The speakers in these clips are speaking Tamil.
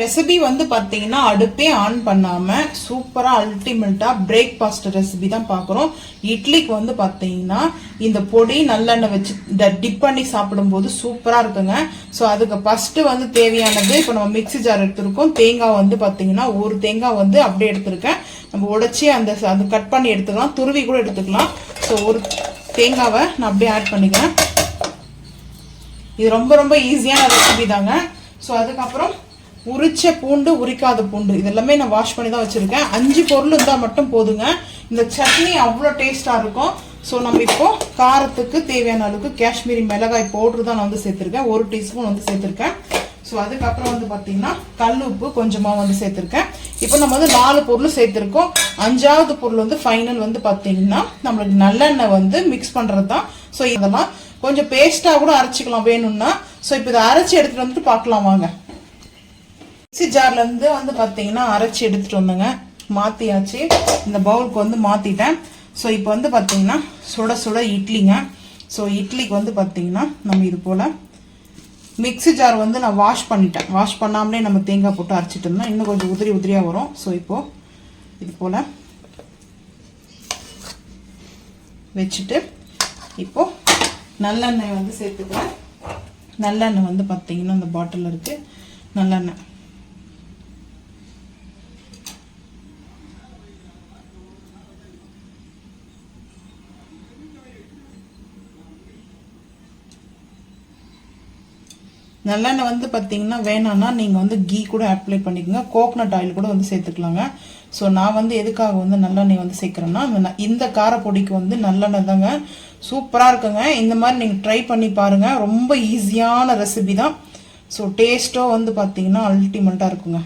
ரெசிபி வந்து பாத்தீங்கன்னா அடுப்பே ஆன் பண்ணாம சூப்பரா அல்டிமேட்டா பிரேக்ஃபாஸ்ட் ரெசிபி தான் பாக்குறோம். இட்லிக்கு வந்து பாத்தீங்கன்னா இந்த பொடி நல்லெண்ணெய் வச்சு டிப் பண்ணி சாப்பிடும்போது சூப்பரா இருக்குங்க. ஸோ அதுக்கு ஃபர்ஸ்ட் வந்து தேவையானது இப்போ நம்ம மிக்ஸி ஜார் எடுத்திருக்கோம். தேங்காய் வந்து பாத்தீங்கன்னா ஒரு தேங்காய் வந்து அப்படியே எடுத்திருக்கேன். நம்ம உடைச்சி அது கட் பண்ணி எடுத்துக்கலாம், துருவி கூட எடுத்துக்கலாம். ஸோ ஒரு தேங்காவை நான் அப்படியே ஆட் பண்ணிக்கிறேன். இது ரொம்ப ரொம்ப ஈஸியான ரெசிபி தாங்க. ஸோ அதுக்கப்புறம் உரிச்ச பூண்டு, உரிக்காத பூண்டு இதெல்லாமே நான் வாஷ் பண்ணி தான் வச்சிருக்கேன். 5 பொருள் இருந்தால் மட்டும் போதுங்க. இந்த சட்னி அவ்வளோ டேஸ்டா இருக்கும். ஸோ நம்ம இப்போ காரத்துக்கு தேவையான அளவுக்கு காஷ்மீரி மிளகாய் பவுடர் தான் நான் வந்து சேர்த்திருக்கேன். 1 டீஸ்பூன் வந்து சேர்த்திருக்கேன். ஸோ அதுக்கப்புறம் வந்து பார்த்தீங்கன்னா கல் உப்பு கொஞ்சமாக வந்து சேர்த்திருக்கேன். இப்போ நம்ம வந்து 4 பொருள் சேர்த்திருக்கோம். 5வது பொருள் வந்து ஃபைனல் வந்து பார்த்தீங்கன்னா நம்மளுக்கு நல்லெண்ணெய் வந்து மிக்ஸ் பண்ணுறது தான். ஸோ இதெல்லாம் கொஞ்சம் பேஸ்ட்டாக கூட அரைச்சிக்கலாம் வேணும்னா. ஸோ இப்போ இதை அரைச்சி எடுத்துகிட்டு வந்துட்டு பார்க்கலாம் வாங்க. மிக்ஸி ஜார்ல இருந்து வந்து பாத்தீங்கன்னா அரைச்சி எடுத்துட்டு வந்தேங்க. மாத்தியாச்சு, இந்த பவுலுக்கு வந்து மாத்திட்டேன். ஸோ இப்போ வந்து பாத்தீங்கன்னா சுட சுட இட்லிங்க. ஸோ இட்லிக்கு வந்து பாத்தீங்கன்னா நம்ம இது போல மிக்ஸி ஜார் வந்து நான் வாஷ் பண்ணிட்டேன். வாஷ் பண்ணாமலே நம்ம தேங்காய் போட்டு அரைச்சிட்டு இருந்தோம், இன்னும் கொஞ்சம் உதிரி உதிரியா வரும். ஸோ இப்போ இது போல வச்சுட்டு இப்போ நல்லெண்ணெய் வந்து சேர்த்துக்கிறேன். நல்லெண்ணெய் வந்து பாத்தீங்கன்னா இந்த பாட்டில் இருக்கு நல்லெண்ணெய். நல்லெண்ணெய் வந்து பார்த்தீங்கன்னா வேணான்னா நீங்கள் வந்து கீ கூட அப்ளை பண்ணிக்கோங்க, கோகனட் ஆயில் கூட வந்து சேர்த்துக்கலாங்க. ஸோ நான் வந்து எதுக்காக வந்து நல்லெண்ணெய் வந்து சேர்க்குறேன்னா இந்த காரப்பொடிக்கு வந்து நல்லெண்ணெய் தாங்க சூப்பராக இருக்குங்க. இந்த மாதிரி நீங்கள் ட்ரை பண்ணி பாருங்கள், ரொம்ப ஈஸியான ரெசிபி தான். ஸோ டேஸ்ட்டோ வந்து பார்த்தீங்கன்னா அல்டிமேட்டாக இருக்குங்க.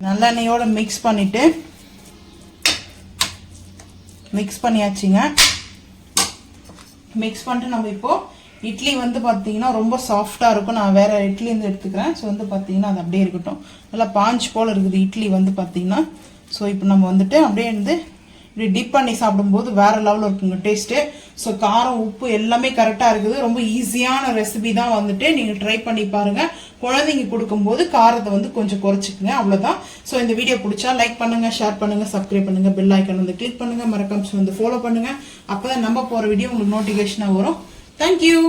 நல்லெண்ணெயோட மிக்ஸ் பண்ணிட்டு மிக்ஸ் பண்ணியாச்சுங்க. மிக்ஸ் பண்ணிட்டு நம்ம இப்போ இட்லி வந்து பார்த்தீங்கன்னா ரொம்ப சாஃப்டாக இருக்கும். நான் வேற இட்லி வந்து எடுத்துக்கிறேன். ஸோ வந்து பார்த்தீங்கன்னா அது அப்படியே இருக்கட்டும். நல்லா பாஞ்ச் போல் இருக்குது இட்லி வந்து பார்த்தீங்கன்னா. ஸோ இப்போ நம்ம வந்துட்டு அப்படியே வந்து இப்படி டிப் பண்ணி சாப்பிடும்போது வேற லெவலில் இருக்குங்க டேஸ்ட்டு. ஸோ காரம் உப்பு எல்லாமே கரெக்டாக இருக்குது. ரொம்ப ஈஸியான ரெசிபி தான் வந்துட்டு நீங்கள் ட்ரை பண்ணி பாருங்க. குழந்தைங்க கொடுக்கும்போது காரத்தை வந்து கொஞ்சம் குறைச்சிக்குங்க, அவ்வளோதான். ஸோ இந்த வீடியோ பிடிச்சா லைக் பண்ணுங்க, ஷேர் பண்ணுங்க, சப்ஸ்கிரைப் பண்ணுங்க, பெல் ஐக்கான் வந்து கிளிக் பண்ணுங்க, மறக்காம வந்து ஃபாலோ பண்ணுங்க. அப்போதான் நம்ம போகிற வீடியோ உங்களுக்கு நோட்டிஃபிகேஷனாக வரும். தேங்க்யூ.